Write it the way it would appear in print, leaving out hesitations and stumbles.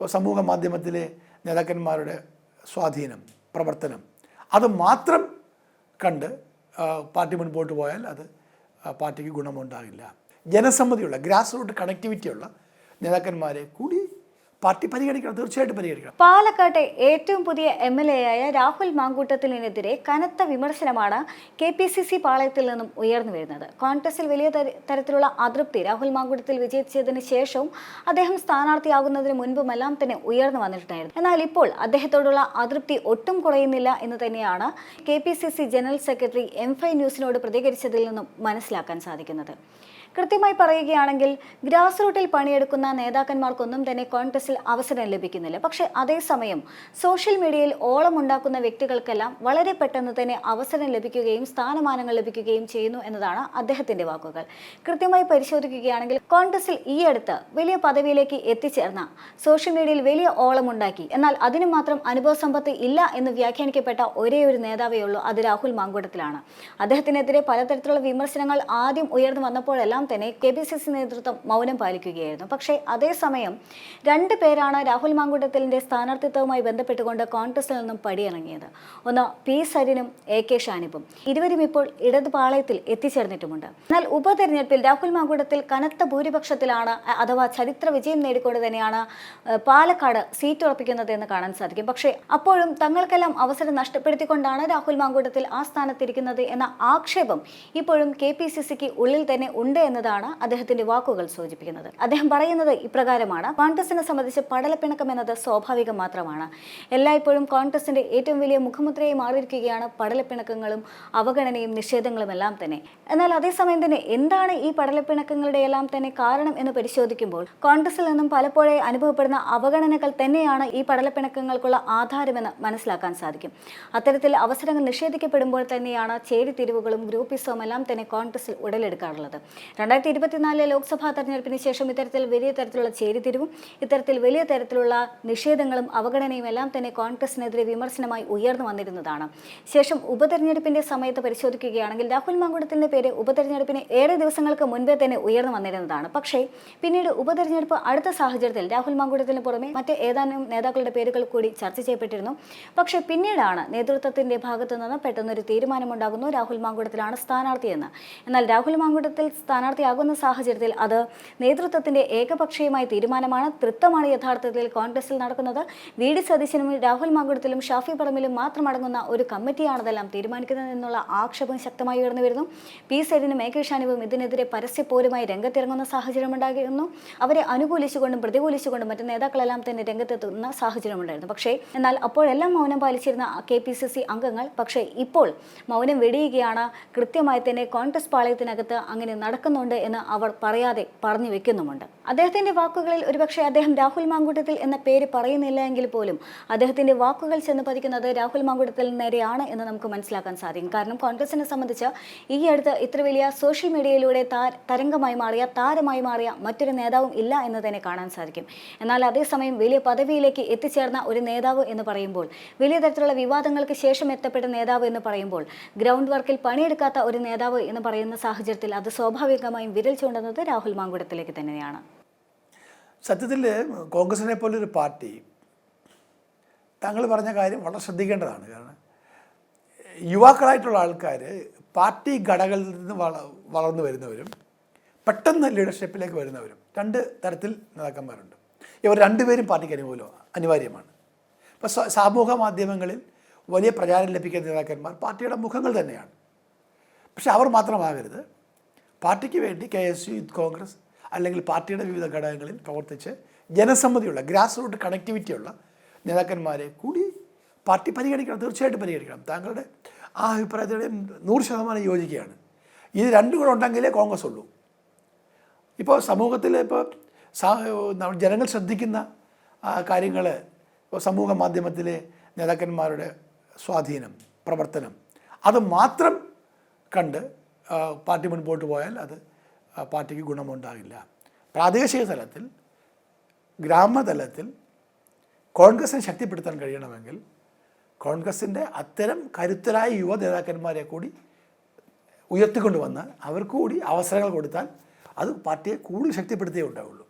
സമൂഹ മാധ്യമത്തിലെ നേതാക്കന്മാരുടെ സ്വാധീനം, പ്രവർത്തനം അത് മാത്രം കണ്ട് പാർട്ടി മുൻപോട്ട് പോയാൽ അത് പാർട്ടിക്ക് ഗുണമുണ്ടാകില്ല. ജനസമ്മതിയുള്ള ഗ്രാസ് റൂട്ട് കണക്ടിവിറ്റിയുള്ള നേതാക്കന്മാരെ കൂടി പാർട്ടി പരിഗണിക്കണം, തീർച്ചയായിട്ടും പരിഗണിക്കണം. പാലക്കാട്ടെ ഏറ്റവും പുതിയ MLA ആയ രാഹുൽ മാങ്കൂട്ടത്തിനെതിരെ കനത്ത വിമർശനമാണ് KPCC പാളയത്തിൽ നിന്നും ഉയർന്നു വരുന്നത്. കോൺഗ്രസിൽ വലിയ തരത്തിലുള്ള അതൃപ്തി രാഹുൽ മാങ്കൂട്ടത്തിൽ വിജയിച്ചതിന് ശേഷവും അദ്ദേഹം സ്ഥാനാർത്ഥിയാകുന്നതിന് മുൻപുമെല്ലാം തന്നെ ഉയർന്നു വന്നിട്ടുണ്ടായിരുന്നു. എന്നാൽ ഇപ്പോൾ അദ്ദേഹത്തോടുള്ള അതൃപ്തി ഒട്ടും കുറയുന്നില്ല എന്ന് തന്നെയാണ് KPCC ജനറൽ സെക്രട്ടറി M5 ന്യൂസിനോട് പ്രതികരിച്ചതിൽ നിന്നും മനസ്സിലാക്കാൻ സാധിക്കുന്നത്. കൃത്യമായി പറയുകയാണെങ്കിൽ ഗ്രാസ് റൂട്ടിൽ പണിയെടുക്കുന്ന നേതാക്കന്മാർക്കൊന്നും തന്നെ കോൺഗ്രസിൽ അവസരം ലഭിക്കുന്നില്ല. പക്ഷേ അതേസമയം സോഷ്യൽ മീഡിയയിൽ ഓളമുണ്ടാക്കുന്ന വ്യക്തികൾക്കെല്ലാം വളരെ പെട്ടെന്ന് തന്നെ അവസരം ലഭിക്കുകയും സ്ഥാനമാനങ്ങൾ ലഭിക്കുകയും ചെയ്യുന്നു എന്നതാണ് അദ്ദേഹത്തിന്റെ വാക്കുകൾ. കൃത്യമായി പരിശോധിക്കുകയാണെങ്കിൽ കോൺഗ്രസിൽ ഈ അടുത്ത് വലിയ പദവിയിലേക്ക് എത്തിച്ചേർന്ന സോഷ്യൽ മീഡിയയിൽ വലിയ ഓളമുണ്ടാക്കി, എന്നാൽ അതിന് മാത്രം അനുഭവ സമ്പത്ത് ഇല്ല എന്ന് വ്യാഖ്യാനിക്കപ്പെട്ട ഒരേ ഒരു നേതാവേ ഉള്ളൂ, അത് രാഹുൽ മാങ്കൂട്ടത്തിലാണ്. അദ്ദേഹത്തിനെതിരെ പലതരത്തിലുള്ള വിമർശനങ്ങൾ ആദ്യം ഉയർന്നു വന്നപ്പോഴെല്ലാം തന്നെ KPCC നേതൃത്വം മൗനം പാലിക്കുകയായിരുന്നു. പക്ഷേ അതേസമയം 2 പേരാണ് രാഹുൽ മാങ്കൂട്ടത്തിലിന്റെ സ്ഥാനാർത്ഥിത്വവുമായി ബന്ധപ്പെട്ടുകൊണ്ട് കോൺഗ്രസിൽ നിന്നും പടിയിറങ്ങിയത്. ഒന്ന് P സരിനും AK ഷാനിബും. ഇരുവരും ഇപ്പോൾ ഇടത് പാളയത്തിൽ എത്തിച്ചേർന്നിട്ടുമുണ്ട്. എന്നാൽ ഉപതെരഞ്ഞെടുപ്പിൽ രാഹുൽ മാങ്കൂട്ടത്തിൽ കനത്ത ഭൂരിപക്ഷത്തിലാണ്, അഥവാ ചരിത്ര വിജയം നേടിക്കൊണ്ട് തന്നെയാണ് പാലക്കാട് സീറ്റ് ഉറപ്പിക്കുന്നത് എന്ന് കാണാൻ സാധിക്കും. പക്ഷേ അപ്പോഴും തങ്ങൾക്കെല്ലാം അവസരം നഷ്ടപ്പെടുത്തിക്കൊണ്ടാണ് രാഹുൽ മാങ്കൂട്ടത്തിൽ ആ സ്ഥാനത്തിരിക്കുന്നത് എന്ന ആക്ഷേപം ഇപ്പോഴും KPCCക്ക് ഉള്ളിൽ തന്നെ ഉണ്ട് എന്നതാണ് അദ്ദേഹത്തിന്റെ വാക്കുകൾ സൂചിപ്പിക്കുന്നത്. അദ്ദേഹം പറയുന്നത് ഇപ്രകാരമാണ്: കോൺഗ്രസിനെ സംബന്ധിച്ച് പടലപ്പിണക്കം എന്നത് സ്വാഭാവികം മാത്രമാണ്. എല്ലായ്പ്പോഴും കോൺഗ്രസിന്റെ ഏറ്റവും വലിയ മുഖമുദ്രയായി മാറിയിരിക്കുകയാണ് പടലപ്പിണക്കങ്ങളും അവഗണനയും നിഷേധങ്ങളും എല്ലാം തന്നെ. എന്നാൽ അതേസമയം തന്നെ എന്താണ് ഈ പടലപ്പിണക്കങ്ങളുടെ എല്ലാം തന്നെ കാരണം എന്ന് പരിശോധിക്കുമ്പോൾ കോൺഗ്രസിൽ നിന്നും പലപ്പോഴായി അനുഭവപ്പെടുന്ന അവഗണനകൾ തന്നെയാണ് ഈ പടലപ്പിണക്കങ്ങൾക്കുള്ള ആധാരമെന്ന് മനസ്സിലാക്കാൻ സാധിക്കും. അത്തരത്തിൽ അവസരങ്ങൾ നിഷേധിക്കപ്പെടുമ്പോൾ തന്നെയാണ് ചേരിതിരിവുകളും ഗ്രൂപ്പിസവും എല്ലാം തന്നെ കോൺഗ്രസിൽ ഉടലെടുക്കാറുള്ളത്. 2024 ലോക്സഭാ തെരഞ്ഞെടുപ്പിന് ശേഷം ഇത്തരത്തിൽ വലിയ തരത്തിലുള്ള ചേരിതിരിവും ഇത്തരത്തിൽ വലിയ തരത്തിലുള്ള നിഷേധങ്ങളും അവഗണനയും എല്ലാം തന്നെ കോൺഗ്രസിനെതിരെ വിമർശനമായി ഉയർന്നു വന്നിരുന്നതാണ്. ശേഷം ഉപതെരഞ്ഞെടുപ്പിന്റെ സമയത്ത് പരിശോധിക്കുകയാണെങ്കിൽ രാഹുൽ മാങ്കൂട്ടത്തിന്റെ പേര് ഉപതെരഞ്ഞെടുപ്പിന് ഏറെ ദിവസങ്ങൾക്ക് മുൻപേ തന്നെ ഉയർന്നു വന്നിരുന്നതാണ്. പക്ഷേ പിന്നീട് ഉപതെരഞ്ഞെടുപ്പ് അടുത്ത സാഹചര്യത്തിൽ രാഹുൽ മാങ്കൂട്ടത്തിന് പുറമെ മറ്റ് ഏതാനും നേതാക്കളുടെ പേരുകൾ കൂടി ചർച്ച ചെയ്യപ്പെട്ടിരുന്നു. പക്ഷേ പിന്നീടാണ് നേതൃത്വത്തിന്റെ ഭാഗത്തു നിന്ന് പെട്ടെന്നൊരു തീരുമാനമുണ്ടാകുന്നു, രാഹുൽ മാങ്കൂട്ടത്തിലാണ് സ്ഥാനാർത്ഥിയെന്ന്. എന്നാൽ രാഹുൽ മാങ്കൂട്ടത്തിൽ സ്ഥാനാർത്ഥിയാകുന്ന സാഹചര്യത്തിൽ അത് നേതൃത്വത്തിന്റെ ഏകപക്ഷീയമായ തീരുമാനമാണ്, തൃത്വമാണ് യഥാർത്ഥത്തിൽ കോൺഗ്രസിൽ നടക്കുന്നത്. VD സതീശനും രാഹുൽ മാങ്കൂട്ടത്തിലും ഷാഫി പറമ്പിലും മാത്രമടങ്ങുന്ന ഒരു കമ്മിറ്റിയാണതെല്ലാം തീരുമാനിക്കുന്നത് എന്നുള്ള ആക്ഷേപം ശക്തമായി ഉയർന്നു വരുന്നു. P സരിനും AK ഷാനിബും ഇതിനെതിരെ പരസ്യപോരുമായി രംഗത്തിറങ്ങുന്ന സാഹചര്യം ഉണ്ടായിരുന്നു. അവരെ അനുകൂലിച്ചുകൊണ്ടും പ്രതികൂലിച്ചുകൊണ്ടും മറ്റ് നേതാക്കളെല്ലാം തന്നെ രംഗത്തെത്തുന്ന സാഹചര്യം ഉണ്ടായിരുന്നു. പക്ഷേ എന്നാൽ അപ്പോഴെല്ലാം മൗനം പാലിച്ചിരുന്ന KPCC അംഗങ്ങൾ പക്ഷേ ഇപ്പോൾ മൗനം വെടിയുകയാണ്. കൃത്യമായി തന്നെ കോൺഗ്രസ് പാളയത്തിനകത്ത് അങ്ങനെ നടക്കുന്നുണ്ട് എന്ന് അവർ പറയാതെ പറഞ്ഞു വെക്കുന്നുമുണ്ട്. അദ്ദേഹത്തിന്റെ വാക്കുകളിൽ ഒരുപക്ഷെ അദ്ദേഹം രാഹുൽ മാങ്കൂട്ടത്തിൽ എന്ന പേര് പറയുന്നില്ല എങ്കിൽ പോലും അദ്ദേഹത്തിന്റെ വാക്കുകൾ ചെന്ന് പതിക്കുന്നത് രാഹുൽ മാങ്കൂട്ടത്തിൽ നേരെയാണ് എന്ന് നമുക്ക് മനസ്സിലാക്കാൻ സാധിക്കും. കാരണം കോൺഗ്രസിനെ സംബന്ധിച്ച് ഈ അടുത്ത് ഇത്ര വലിയ സോഷ്യൽ മീഡിയയിലൂടെ തരംഗമായി മാറിയ, താരമായി മാറിയ മറ്റൊരു നേതാവും ഇല്ല എന്ന് തന്നെ കാണാൻ സാധിക്കും. എന്നാൽ അതേസമയം വലിയ പദവിയിലേക്ക് എത്തിച്ചേർന്ന ഒരു നേതാവ് എന്ന് പറയുമ്പോൾ, വലിയ തരത്തിലുള്ള വിവാദങ്ങൾക്ക് ശേഷം എത്തപ്പെട്ട നേതാവ് എന്ന് പറയുമ്പോൾ, ഗ്രൗണ്ട് വർക്കിൽ പണിയെടുക്കാത്ത ഒരു നേതാവ് എന്ന് പറയുന്ന സാഹചര്യത്തിൽ അത് സ്വാഭാവികമായും വിരൽ ചൂണ്ടുന്നത് രാഹുൽ മാങ്കൂട്ടത്തിലേക്ക് തന്നെയാണ്. സത്യത്തിൽ കോൺഗ്രസിനെ പോലൊരു പാർട്ടി താങ്കൾ പറഞ്ഞ കാര്യം വളരെ ശ്രദ്ധിക്കേണ്ടതാണ്. കാരണം യുവാക്കളായിട്ടുള്ള ആൾക്കാർ പാർട്ടി ഘടകങ്ങളിൽ നിന്ന് വളർന്നു വരുന്നവരും പെട്ടെന്ന് ലീഡർഷിപ്പിലേക്ക് വരുന്നവരും 2 തരത്തിൽ നേതാക്കന്മാരുണ്ട്. ഇവർ 2 പേരും പാർട്ടിക്ക് അനിവാര്യമാണ്. ഇപ്പോൾ സാമൂഹ്യ മാധ്യമങ്ങളിൽ വലിയ പ്രചാരം ലഭിക്കുന്ന നേതാക്കന്മാർ പാർട്ടിയുടെ മുഖങ്ങൾ തന്നെയാണ്. പക്ഷെ അവർ മാത്രമാകരുത്. പാർട്ടിക്ക് വേണ്ടി KSU, യൂത്ത് കോൺഗ്രസ് അല്ലെങ്കിൽ പാർട്ടിയുടെ വിവിധ ഘടകങ്ങളിൽ പ്രവർത്തിച്ച് ജനസമ്മതിയുള്ള ഗ്രാസ് റൂട്ട് കണക്ടിവിറ്റിയുള്ള നേതാക്കന്മാരെ കൂടി പാർട്ടി പരിഗണിക്കണം, തീർച്ചയായിട്ടും പരിഗണിക്കണം. താങ്കളുടെ ആ അഭിപ്രായത്തോടെ 100% യോജിക്കുകയാണ്. ഇത് 2 കൂടെ ഉണ്ടെങ്കിലേ കോൺഗ്രസ് ഉള്ളൂ. ഇപ്പോൾ സമൂഹത്തിൽ ജനങ്ങൾ ശ്രദ്ധിക്കുന്ന കാര്യങ്ങൾ, സമൂഹ മാധ്യമത്തിലെ നേതാക്കന്മാരുടെ സ്വാധീനം, പ്രവർത്തനം അത് മാത്രം കണ്ട് പാർട്ടി മുൻപോട്ട് പോയാൽ അത് പാർട്ടിക്ക് ഗുണമുണ്ടാകില്ല. പ്രാദേശിക തലത്തിൽ, ഗ്രാമതലത്തിൽ കോൺഗ്രസിനെ ശക്തിപ്പെടുത്താൻ കഴിയണമെങ്കിൽ കോൺഗ്രസിൻ്റെ അത്തരം കരുത്തരായ യുവ നേതാക്കന്മാരെ കൂടി ഉയർത്തിക്കൊണ്ടുവന്ന് അവർക്ക് കൂടി അവസരങ്ങൾ കൊടുത്താൽ അത് പാർട്ടിയെ കൂടുതൽ ശക്തിപ്പെടുത്തിയേ ഉണ്ടാവുള്ളൂ.